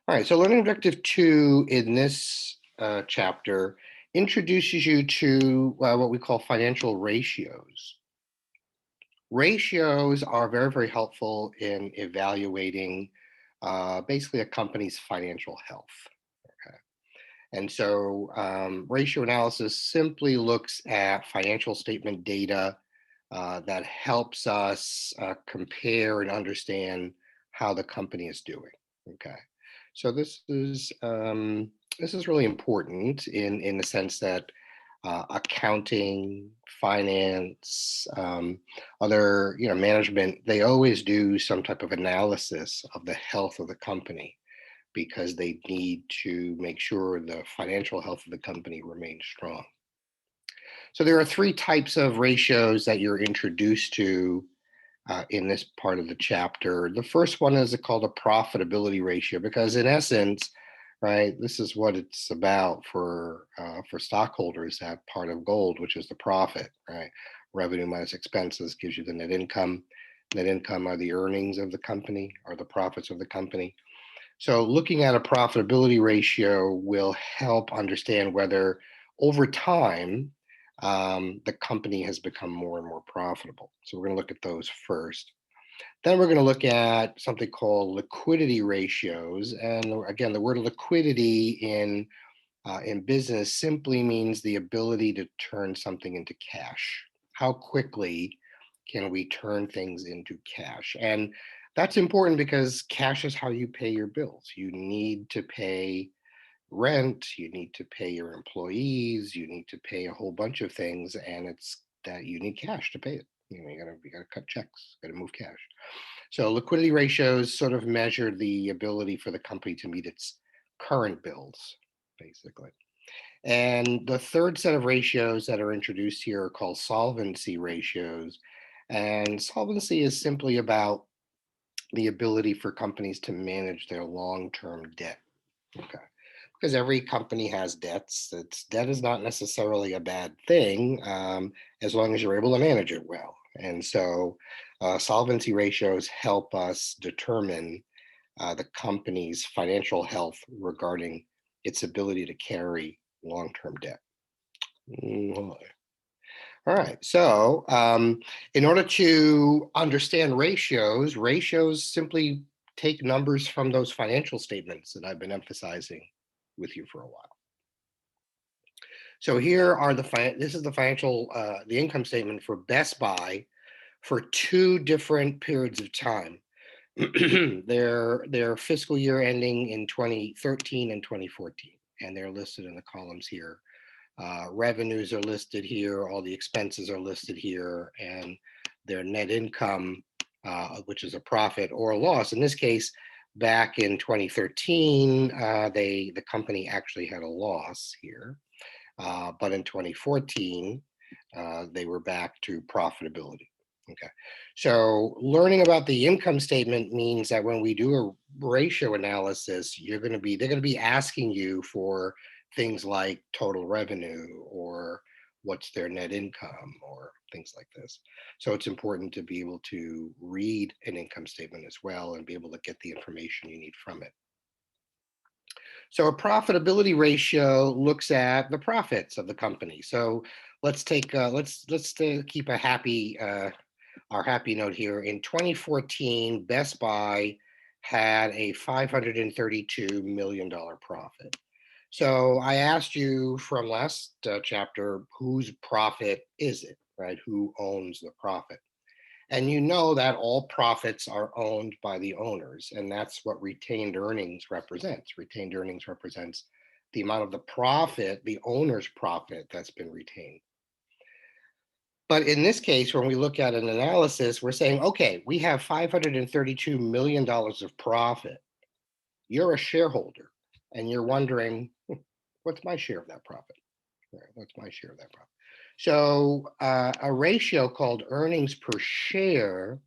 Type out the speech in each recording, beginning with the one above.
All right, so learning objective 2 in this chapter introduces you to what we call financial ratios. Ratios are very, very helpful in evaluating basically a company's financial health. Okay. And so ratio analysis simply looks at financial statement data that helps us compare and understand how the company is doing. Okay. So this is really important in the sense that accounting, finance, other management, they always do some type of analysis of the health of the company because they need to make sure the financial health of the company remains strong. So there are three types of ratios that you're introduced to in this part of the chapter. The first one is called a profitability ratio because, in essence, right, this is what it's about for stockholders. That part of gold, which is the profit, right? Revenue minus expenses gives you the net income. Net income are the earnings of the company, or the profits of the company. So, looking at a profitability ratio will help understand whether over time the company has become more and more profitable. So, we're going to look at those first. Then we're going to look at something called liquidity ratios. And again, the word liquidity in business simply means the ability to turn something into cash. How quickly can we turn things into cash? And that's important because cash is how you pay your bills. You need to pay rent, you need to pay your employees, you need to pay a whole bunch of things, and it's that you need cash to pay it. You gotta cut checks, gotta move cash. So liquidity ratios sort of measure the ability for the company to meet its current bills, basically. And the third set of ratios that are introduced here are called solvency ratios. And solvency is simply about the ability for companies to manage their long-term debt. Okay. Because every company has debts. Debt is not necessarily a bad thing as long as you're able to manage it well. And so solvency ratios help us determine the company's financial health regarding its ability to carry long-term debt. Mm. All right. So, in order to understand ratios, ratios simply take numbers from those financial statements that I've been emphasizing with you for a while. So here are this is the the income statement for Best Buy for two different periods of time. their fiscal year ending in 2013 and 2014, and they're listed in the columns here. Revenues are listed here, all the expenses are listed here, and their net income, which is a profit or a loss. In this case, back in 2013, the company actually had a loss here, but in 2014, they were back to profitability. Okay, so learning about the income statement means that when we do a ratio analysis, they're going to be asking you for things like total revenue or what's their net income or things like this. So it's important to be able to read an income statement as well and be able to get the information you need from it. So a profitability ratio looks at the profits of the company. So let's take let's keep a happy our happy note here. In 2014, Best Buy had a $532 million profit. So I asked you from last chapter, whose profit is it, right? Who owns the profit? And you know that all profits are owned by the owners, and that's what retained earnings represents. Retained earnings represents the amount of the profit, the owner's profit that's been retained. But in this case, when we look at an analysis, we're saying, okay, we have $532 million of profit. You're a shareholder, and you're wondering, what's my share of that profit? What's my share of that profit? So a ratio called earnings per share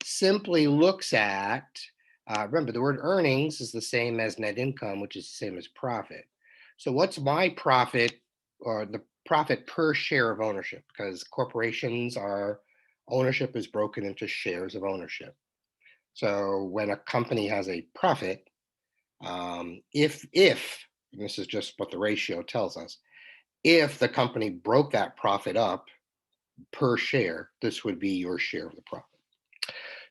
simply looks at, remember the word earnings is the same as net income, which is the same as profit. So what's my profit, or the profit per share of ownership? Because corporations ownership is broken into shares of ownership. So when a company has a profit, If, and this is just what the ratio tells us, if the company broke that profit up per share, this would be your share of the profit.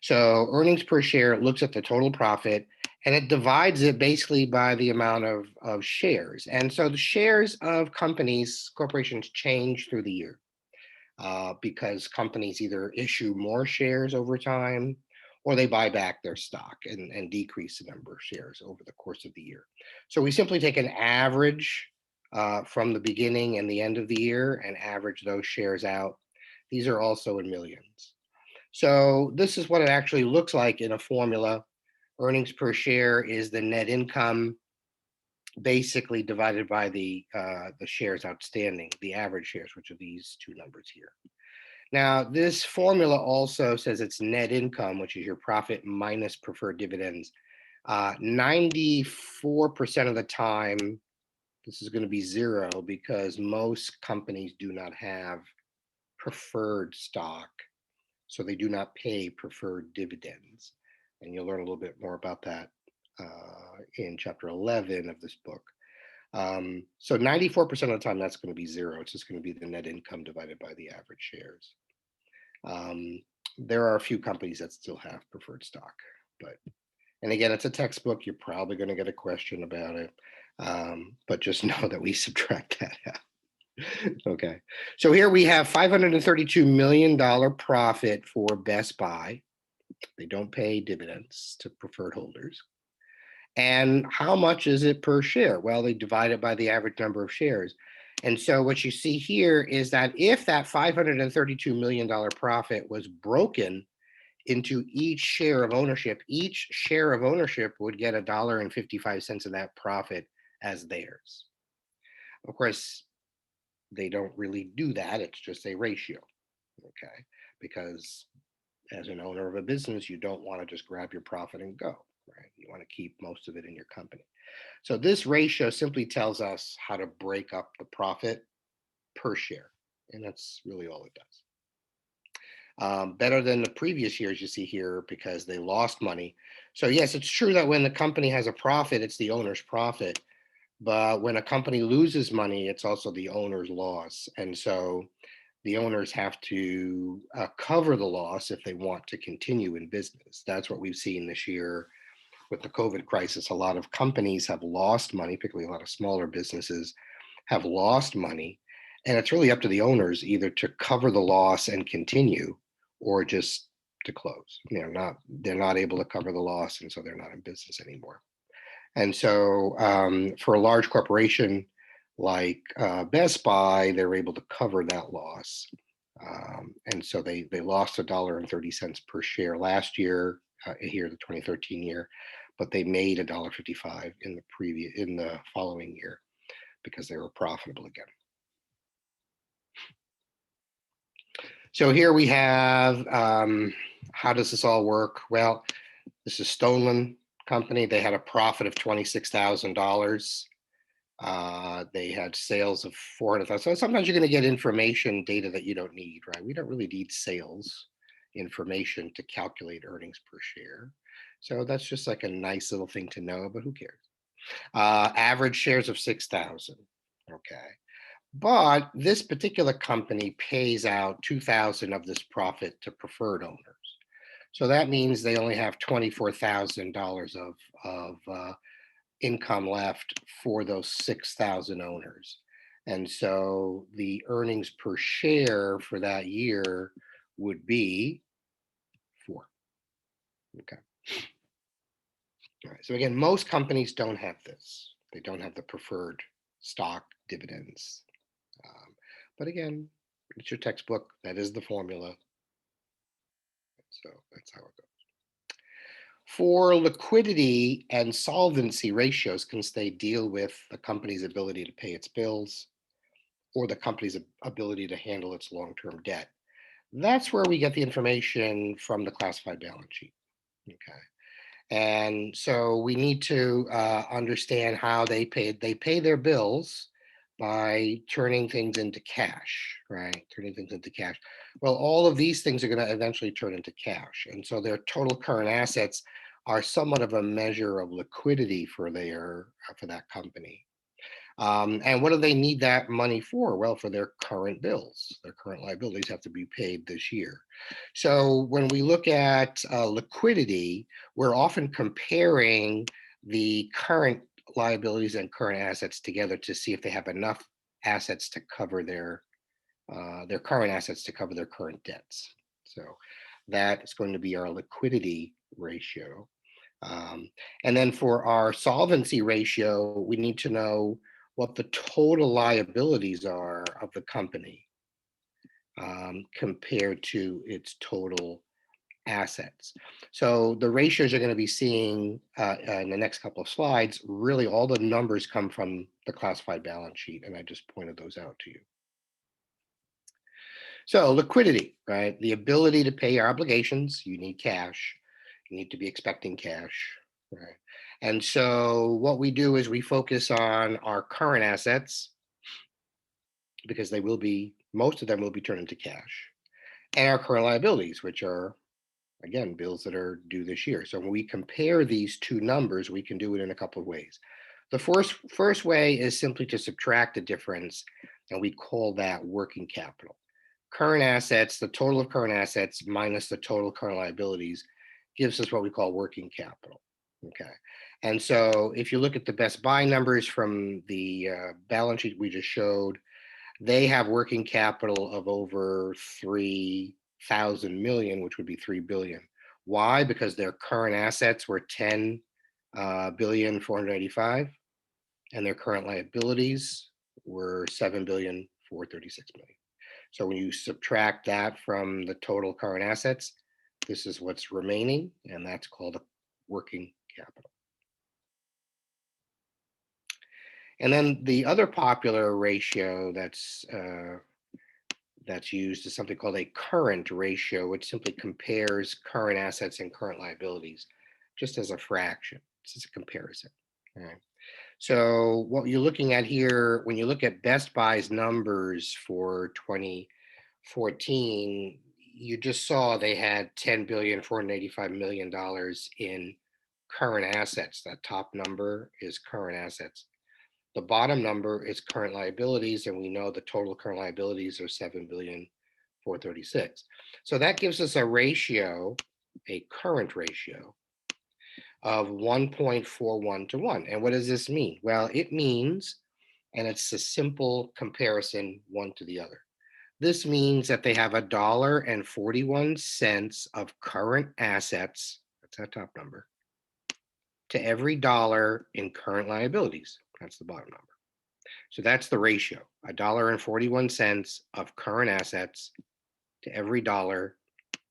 So earnings per share looks at the total profit and it divides it basically by the amount of shares. And so the shares of companies, corporations change through the year because companies either issue more shares over time or they buy back their stock and decrease the number of shares over the course of the year. So we simply take an average from the beginning and the end of the year and average those shares out. These are also in millions. So this is what it actually looks like in a formula. Earnings per share is the net income basically divided by the shares outstanding, the average shares, which are these two numbers here. Now, this formula also says it's net income, which is your profit minus preferred dividends. 94% of the time, this is going to be zero because most companies do not have preferred stock. So they do not pay preferred dividends. And you'll learn a little bit more about that in chapter 11 of this book. So 94% of the time, that's going to be zero. It's just going to be the net income divided by the average shares. There are a few companies that still have preferred stock, and again, it's a textbook. You're probably going to get a question about it, but just know that we subtract that out. Okay, so here we have $532 million profit for Best Buy. They don't pay dividends to preferred holders. And how much is it per share? Well, they divide it by the average number of shares. And so what you see here is that if that $532 million profit was broken into each share of ownership would get $1.55 of that profit as theirs. Of course, they don't really do that. It's just a ratio, okay? Because as an owner of a business, you don't want to just grab your profit and go, right? You want to keep most of it in your company. So this ratio simply tells us how to break up the profit per share. And that's really all it does. Better than the previous years you see here because they lost money. So yes, it's true that when the company has a profit, it's the owner's profit. But when a company loses money, it's also the owner's loss. And so the owners have to cover the loss if they want to continue in business. That's what we've seen this year with the COVID crisis. A lot of companies have lost money, particularly a lot of smaller businesses have lost money. And it's really up to the owners either to cover the loss and continue or just to close. They're not able to cover the loss, and so they're not in business anymore. And so for a large corporation like Best Buy, they're able to cover that loss. And so they lost $1.30 per share last year, here, the 2013 year, but they made $1.55 in the following year because they were profitable again. So here we have, how does this all work? Well, this is Stolen Company. They had a profit of $26,000. They had sales of $400,000. So sometimes you're going to get information data that you don't need, right? We don't really need sales information to calculate earnings per share. So that's just like a nice little thing to know, but who cares? Average shares of 6,000. Okay. But this particular company pays out 2,000 of this profit to preferred owners. So that means they only have $24,000 of income left for those 6,000 owners. And so the earnings per share for that year would be 4. Okay. All right. So again, most companies don't have this. They don't have the preferred stock dividends. But again, it's your textbook. That is the formula. So that's how it goes. For liquidity and solvency ratios, since they deal with the company's ability to pay its bills or the company's ability to handle its long-term debt, that's where we get the information from the classified balance sheet. Okay. And so we need to understand how they pay their bills by turning things into cash, right? Turning things into cash. Well, all of these things are going to eventually turn into cash. And so their total current assets are somewhat of a measure of liquidity for that company. And what do they need that money for? Well, for their current bills. Their current liabilities have to be paid this year. So when we look at liquidity, we're often comparing the current liabilities and current assets together to see if they have enough assets to cover their current assets to cover their current debts. So that is going to be our liquidity ratio. Um, and then for our solvency ratio, we need to know what the total liabilities are of the company compared to its total assets. So the ratios you're going to be seeing in the next couple of slides, really all the numbers come from the classified balance sheet, and I just pointed those out to you. So liquidity, right? The ability to pay your obligations, you need cash. You need to be expecting cash, right? And so what we do is we focus on our current assets because most of them will be turned into cash, and our current liabilities, which are, again, bills that are due this year. So when we compare these two numbers, we can do it in a couple of ways. The first way is simply to subtract the difference, and we call that working capital. Current assets, the total of current assets minus the total current liabilities gives us what we call working capital. Okay. And so if you look at the Best Buy numbers from the balance sheet we just showed, they have working capital of over 3,000 million, which would be 3 billion. Why? Because their current assets were 10 billion 485, and their current liabilities were 7 billion 436 million. So when you subtract that from the total current assets, this is what's remaining, and that's called a working capital. And then the other popular ratio that's used is something called a current ratio, which simply compares current assets and current liabilities just as a fraction. It's just a comparison. All right. So what you're looking at here, when you look at Best Buy's numbers for 2014, you just saw they had $10,485,000,000 in current assets. That top number is current assets. The bottom number is current liabilities, and we know the total current liabilities are 7,436,000,000. So that gives us a ratio, a current ratio of 1.41 to 1. And what does this mean? Well, it means, and it's a simple comparison one to the other. This means that they have $1.41 of current assets, that's that top number, to every dollar in current liabilities. That's the bottom number. So that's the ratio, $1.41 of current assets to every dollar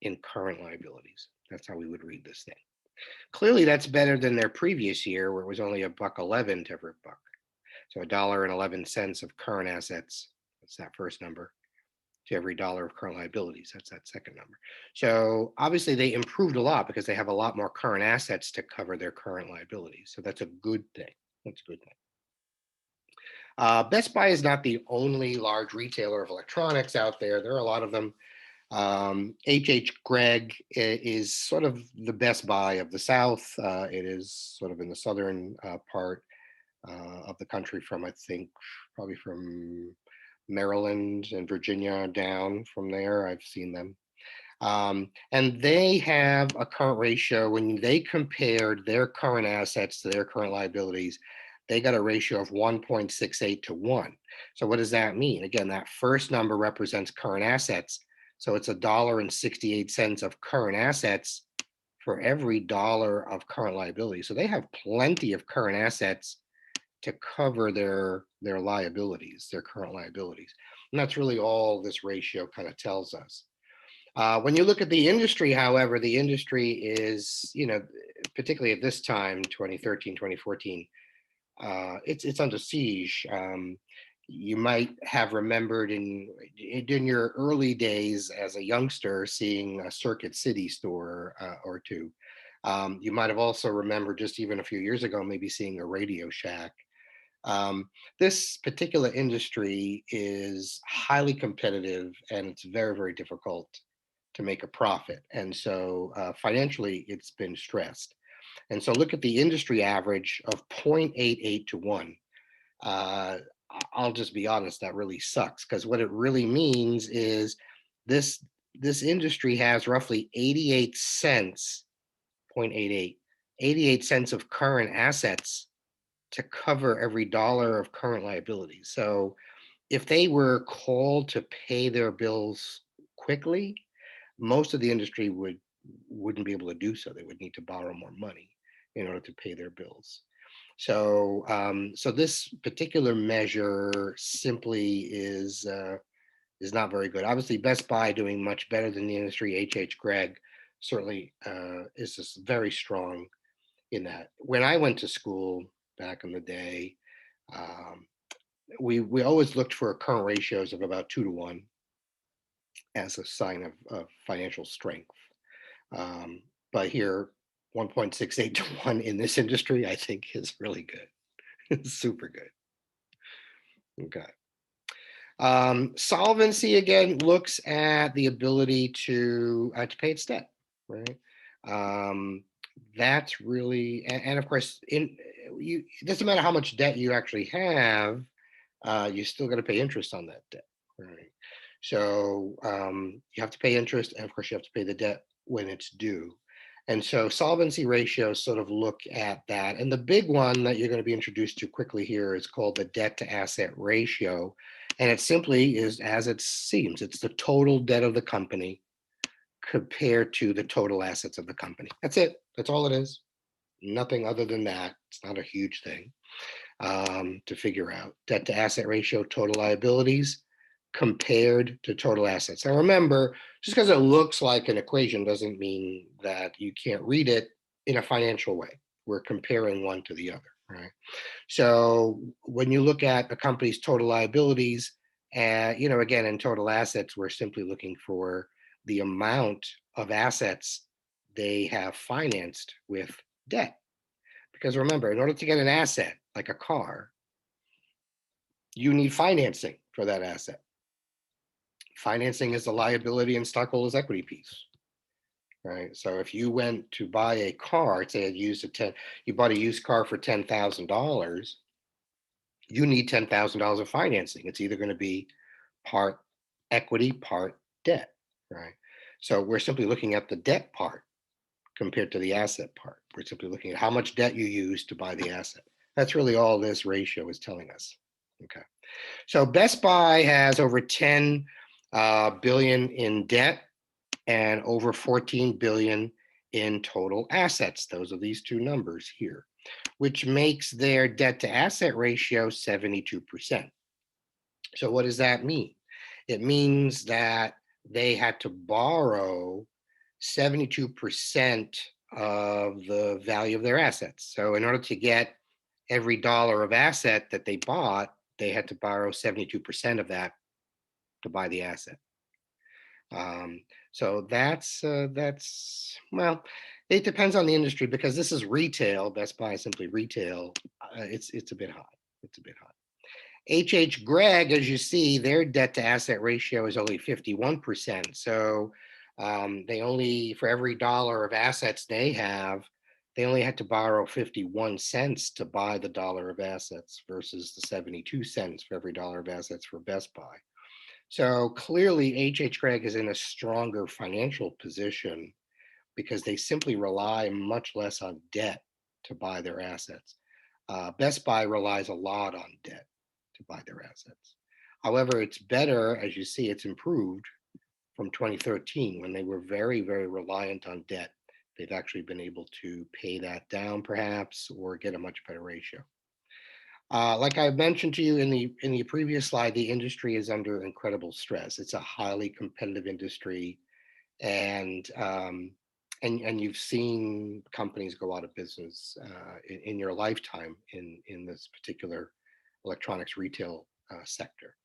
in current liabilities. That's how we would read this thing. Clearly, that's better than their previous year, where it was only $1.11 to every buck. So $1.11 of current assets, that's that first number, to every dollar of current liabilities. That's that second number. So obviously they improved a lot because they have a lot more current assets to cover their current liabilities. So that's a good thing. That's a good thing. Best Buy is not the only large retailer of electronics out there. There are a lot of them. H.H. Gregg is sort of the Best Buy of the South. It is sort of in the southern part of the country from, I think, probably from Maryland and Virginia down from there. I've seen them. And they have a current ratio. When they compared their current assets to their current liabilities, they got a ratio of 1.68 to 1. So what does that mean? Again, that first number represents current assets. So it's $1.68 of current assets for every dollar of current liability. So they have plenty of current assets to cover their liabilities, their current liabilities. And that's really all this ratio kind of tells us. When you look at the industry, however, the industry is, particularly at this time, 2013, 2014, it's under siege. You might have remembered in your early days as a youngster seeing a Circuit City store or two. You might have also remembered just even a few years ago, maybe seeing a Radio Shack. This particular industry is highly competitive and it's very, very difficult to make a profit. And so financially, it's been stressed. And so look at the industry average of 0.88 to 1. Uh, I'll just be honest, that really sucks, because what it really means is this this industry has roughly 88 cents, 0.88, 88 cents of current assets to cover every dollar of current liabilities. So if they were called to pay their bills quickly, most of the industry wouldn't be able to do so. They would need to borrow more money in order to pay their bills. So this particular measure simply is not very good. Obviously, Best Buy doing much better than the industry. H. Gregg certainly is just very strong in that. When I went to school back in the day, um, we always looked for current ratios of about 2 to 1 as a sign of financial strength. Um, but here, 1.68 to 1 in this industry, I think is really good. It's super good. Okay. Solvency again looks at the ability to pay its debt, right? Um, that's really, and of course, it doesn't matter how much debt you actually have, you still got to pay interest on that debt, right? So you have to pay interest, and of course, you have to pay the debt when it's due. And so solvency ratios sort of look at that. And the big one that you're going to be introduced to quickly here is called the debt to asset ratio. And it simply is as it seems, it's the total debt of the company compared to the total assets of the company. That's it. That's all it is. Nothing other than that. It's not a huge thing to figure out. Debt to asset ratio, total liabilities compared to total assets. Now remember, just because it looks like an equation doesn't mean that you can't read it in a financial way. We're comparing one to the other, right? So when you look at a company's total liabilities, again, in total assets, we're simply looking for the amount of assets they have financed with debt. Because remember, in order to get an asset like a car, you need financing for that asset. Financing is the liability and stockholders' equity piece, right? So if you went to buy a car, say you bought a used car for $10,000, you need $10,000 of financing. It's either going to be part equity, part debt, right? So we're simply looking at the debt part compared to the asset part. We're simply looking at how much debt you use to buy the asset. That's really all this ratio is telling us. Okay. So Best Buy has over 10 billion in debt and over 14 billion in total assets. Those are these two numbers here, which makes their debt to asset ratio 72%. So what does that mean? It means that they had to borrow 72% of the value of their assets. So in order to get every dollar of asset that they bought, they had to borrow 72% of that to buy the asset. So that's well, it depends on the industry because this is retail. Best Buy is simply retail. It's a bit high. It's a bit high. H. Gregg, as you see, their debt to asset ratio is only 51%. So they only, for every dollar of assets they have, they only had to borrow 51 cents to buy the dollar of assets versus the 72 cents for every dollar of assets for Best Buy. So clearly, H. Gregg is in a stronger financial position because they simply rely much less on debt to buy their assets. Best Buy relies a lot on debt to buy their assets. However, it's better, as you see, it's improved from 2013 when they were very, very reliant on debt. They've actually been able to pay that down perhaps or get a much better ratio. Like I mentioned to you in the previous slide, the industry is under incredible stress. It's a highly competitive industry, and and you've seen companies go out of business in your lifetime in this particular electronics retail sector.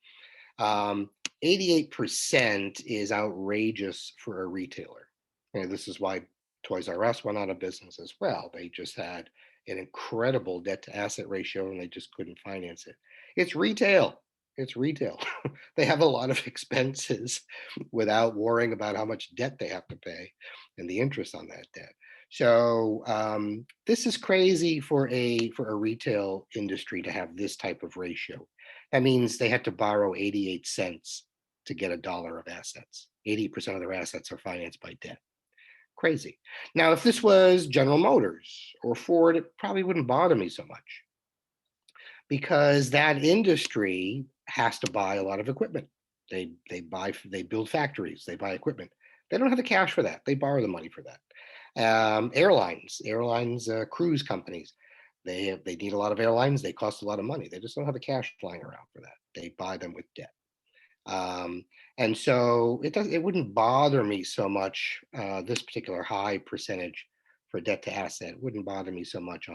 88% is outrageous for a retailer. And this is why Toys R Us went out of business as well. They just had an incredible debt to asset ratio and they just couldn't finance it. It's retail. It's retail. They have a lot of expenses without worrying about how much debt they have to pay and the interest on that debt. So this is crazy for a retail industry to have this type of ratio. That means they had to borrow 88 cents to get $1 of assets. 80% of their assets are financed by debt. Crazy. Now, if this was General Motors or Ford, it probably wouldn't bother me so much because that industry has to buy a lot of equipment. They build factories, they buy equipment. They don't have the cash for that. They borrow the money for that. Airlines, cruise companies, they need a lot of airlines. They cost a lot of money. They just don't have the cash flying around for that. They buy them with debt. Um, and so it wouldn't bother me so much. This particular high percentage for debt to asset wouldn't bother me so much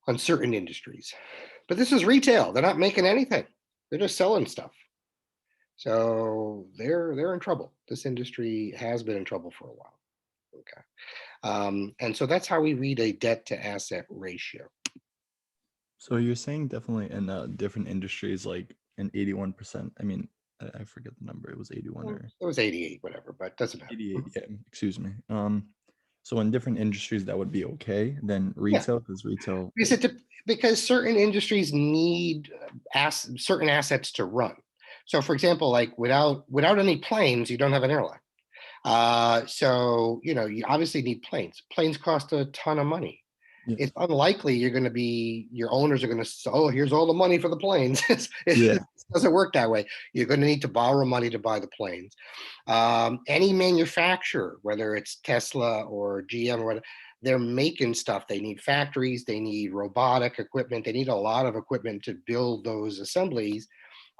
on certain industries. But this is retail. They're not making anything. They're just selling stuff. So they're in trouble. This industry has been in trouble for a while. Okay. And so that's how we read a debt to asset ratio. So you're saying definitely in different industries, like an 81%. I mean, I forget the number. It was 81 or It was 88, whatever, but doesn't matter. 88. Yeah, excuse me. So in different industries that would be okay. Then Yeah, retail, because retail. because certain industries need certain assets to run. So, for example, like without any planes, you don't have an airline. So you obviously need planes. Planes cost a ton of money. Yes. It's unlikely your owners are going to say, oh, here's all the money for the planes. It Yeah. doesn't work that way. You're going to need to borrow money to buy the planes. Any manufacturer, whether it's Tesla or GM or whatever, they're making stuff. They need factories, they need robotic equipment, they need a lot of equipment to build those assemblies.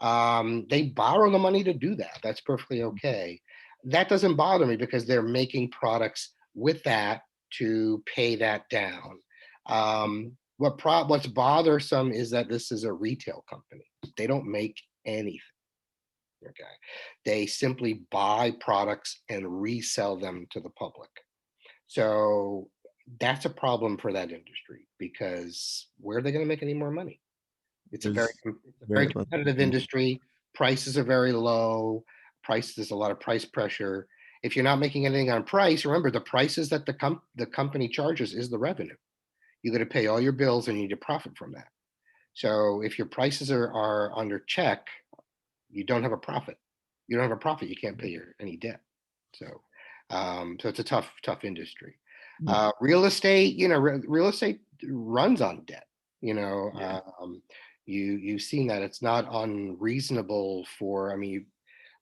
They borrow the money to do that. That's perfectly okay. That doesn't bother me because they're making products with that to pay that down. What's bothersome is that this is a retail company. They don't make anything. Okay. They simply buy products and resell them to the public. So that's a problem for that industry because where are they going to make any more money? There's It's a very very less competitive opportunity. industry. Prices are very low. There's a lot of price pressure. If you're not making anything on price, remember the prices that the company charges is the revenue. You got to pay all your bills and you need to profit from that. So if your prices are under check, you don't have a profit. You don't have a profit. You can't pay any debt. So, so it's a tough industry. Yeah. Real estate, real estate runs on debt. You know, Yeah. you've seen that it's not unreasonable for. I mean,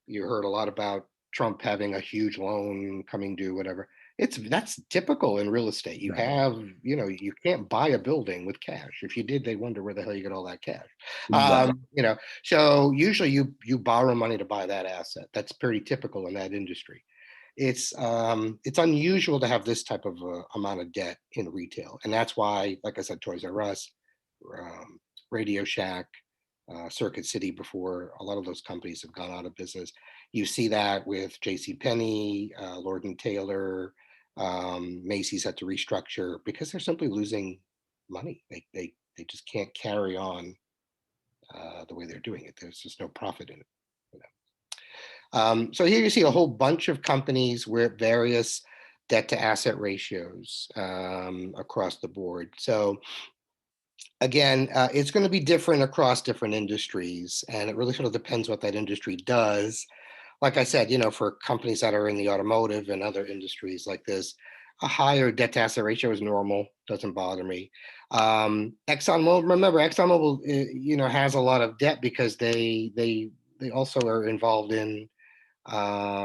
you heard a lot about Trump having a huge loan coming due, whatever. That's typical in real estate. You Exactly. have, you can't buy a building with cash. If you did, they wonder where the hell you get all that cash. Exactly. So usually you borrow money to buy that asset. That's pretty typical in that industry. It's unusual to have this type of amount of debt in retail, and that's why, like I said, Toys R Us, um, Radio Shack, Circuit City before. A lot of those companies have gone out of business. You see that with J.C. Penney, Lord and Taylor, Macy's had to restructure because they're simply losing money. They just can't carry on the way they're doing it. There's just no profit in it. You so here you see a whole bunch of companies with various debt to asset ratios across the board. So again, it's going to be different across different industries, and it really sort of depends what that industry does. Like I said, for companies that are in the automotive and other industries like this, a higher debt to asset ratio is normal, doesn't bother me. ExxonMobil, remember, ExxonMobil, has a lot of debt because they also are involved in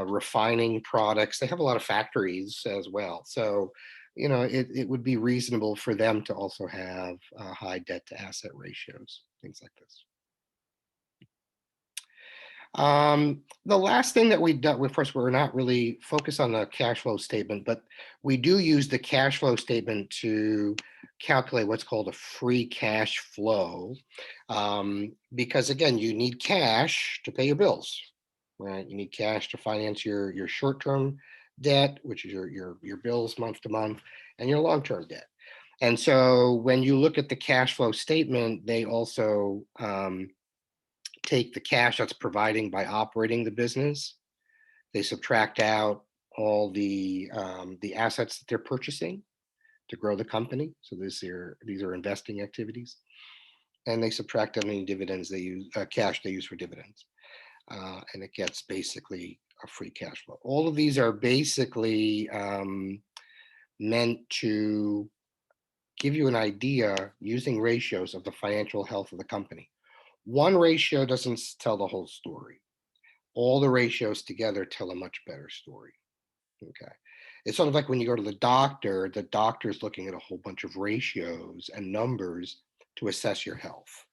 refining products. They have a lot of factories as well. So, it would be reasonable for them to also have high debt to asset ratios, things like this. The last thing that we done, of course, we're not really focused on the cash flow statement, but we do use the cash flow statement to calculate what's called a free cash flow. Because again, you need cash to pay your bills, right? You need cash to finance your short-term debt, which is your bills month to month, and your long-term debt. And so when you look at the cash flow statement, they also take the cash that's providing by operating the business. They subtract out all the assets that they're purchasing to grow the company. So these are investing activities, and they subtract how many dividends they use, cash they use for dividends, and it gets basically a free cash flow. All of these are basically meant to give you an idea using ratios of the financial health of the company. One ratio doesn't tell the whole story. All the ratios together tell a much better story. Okay. It's sort of like when you go to the doctor's looking at a whole bunch of ratios and numbers to assess your health.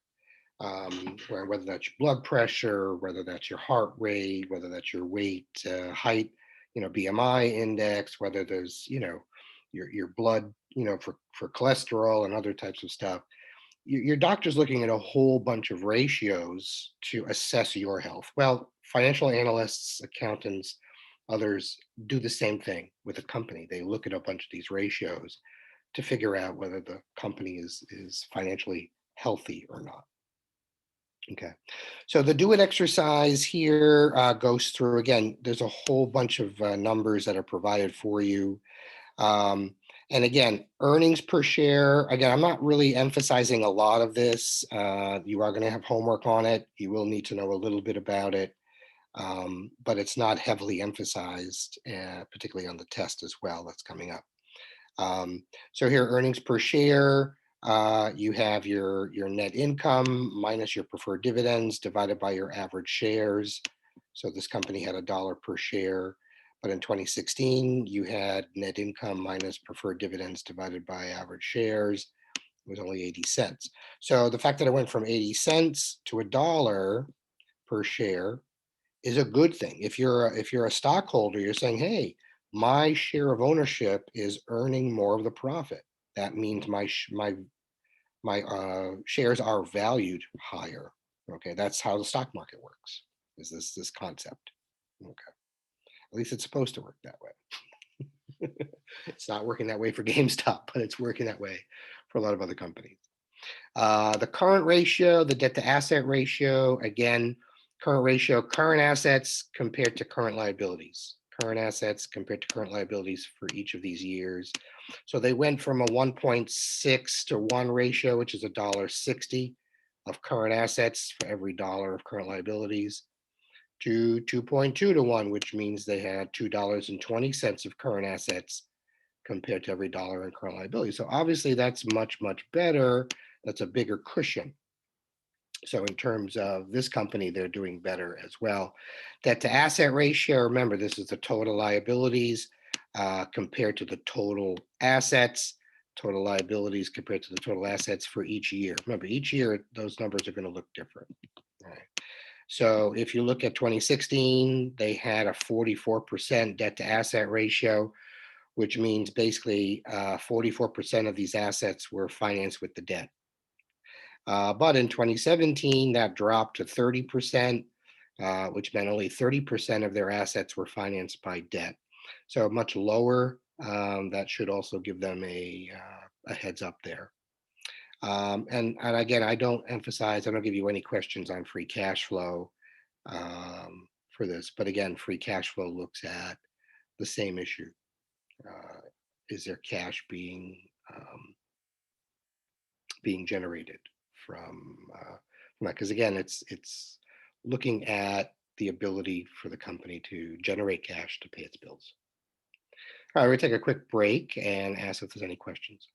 Whether that's your blood pressure, whether that's your heart rate, whether that's your weight, height, BMI index, whether there's, your blood, for cholesterol and other types of stuff. Your doctor's looking at a whole bunch of ratios to assess your health. Well, financial analysts, accountants, others do the same thing with a company. They look at a bunch of these ratios to figure out whether the company is financially healthy or not. Okay. So the do it exercise here goes through, again, there's a whole bunch of numbers that are provided for you. And again, earnings per share, again, I'm not really emphasizing a lot of this. You are going to have homework on it. You will need to know a little bit about it. But it's not heavily emphasized, particularly on the test as well that's coming up. So here, earnings per share, you have your net income minus your preferred dividends divided by your average shares. So this company had $1 per share, but in 2016, you had net income minus preferred dividends divided by average shares. It was only 80 cents. So the fact that it went from 80 cents to $1 per share is a good thing. If you're a stockholder, you're saying, hey, my share of ownership is earning more of the profit. That means my shares are valued higher. Okay, that's how the stock market works. Is this concept? Okay, at least it's supposed to work that way. It's not working that way for GameStop, but it's working that way for a lot of other companies. The current ratio, the debt to asset ratio, again, current ratio, current assets compared to current liabilities. Current assets compared to current liabilities for each of these years. So they went from a 1.6 to 1 ratio, which is $1.60 of current assets for every dollar of current liabilities, to 2.2 to 1, which means they had $2.20 of current assets compared to every dollar in current liability. So obviously that's much, much better. That's a bigger cushion. So in terms of this company, they're doing better as well. Debt to asset ratio, remember, this is the total liabilities compared to the total assets, total liabilities compared to the total assets for each year. Remember, each year, those numbers are going to look different. All right. So if you look at 2016, they had a 44% debt to asset ratio, which means basically 44% of these assets were financed with the debt. But in 2017, that dropped to 30%, which meant only 30% of their assets were financed by debt. So much lower. That should also give them a heads up there. And again, I don't give you any questions on free cash flow for this. But again, free cash flow looks at the same issue. Is there cash being generated from that? Because again, it's looking at the ability for the company to generate cash to pay its bills. All right, we'll take a quick break and ask if there's any questions.